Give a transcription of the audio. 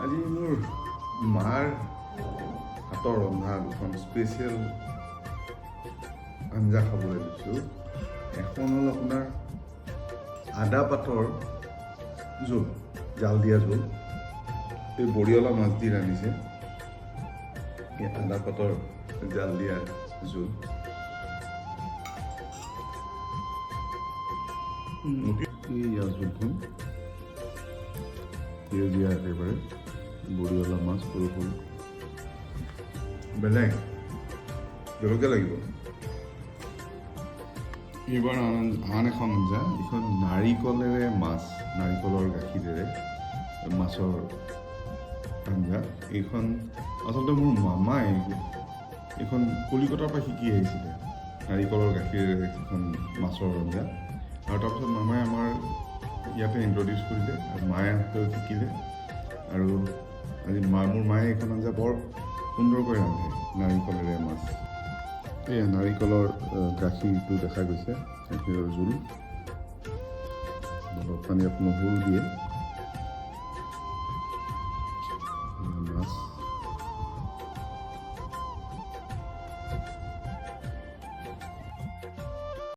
আজি মোৰ মাৰ হাতৰ ৰন্ধা দুখন স্পেচিয়েল আঞ্জা খাবলৈ লৈছোঁ। এখন হ'ল আপোনাৰ আদা পাতৰ জোল, জাল দিয়া জোল। এই বৰিয়লা মাছ দি ৰান্ধিছে। এই আদা পাতৰ জাল দিয়া জোল। এই ইয়াৰ জোলখন সেউজীয়া একেবাৰে বৰিয়লা মাছ সৰু সৰু বেলেগ জলকীয়া লাগিব। এইবাৰ আন এখন আঞ্জা, এইখন নাৰিকলেৰে মাছ, নাৰিকলৰ গাখীৰেৰে মাছৰ আঞ্জা। এইখন আচলতে মোৰ মামাই এইখন কলিকতাৰ পৰা শিকি আহিছিলে, নাৰিকলৰ গাখীৰেৰে এখন মাছৰ আঞ্জা। আৰু তাৰপিছত মামাই আমাৰ ইয়াতে ইণ্ট্ৰডিউচ কৰিলে আৰু মায়ে শিকিলে। আৰু আজি মোৰ মায়ে এইখন আঞ্জা বৰ সুন্দৰকৈ ৰান্ধে, নাৰিকলেৰে মাছ। এয়া নাৰিকলৰ গাখীৰটো দেখা গৈছে, গাখীৰৰ জোল, অলপ পানী নহৰু দিয়ে।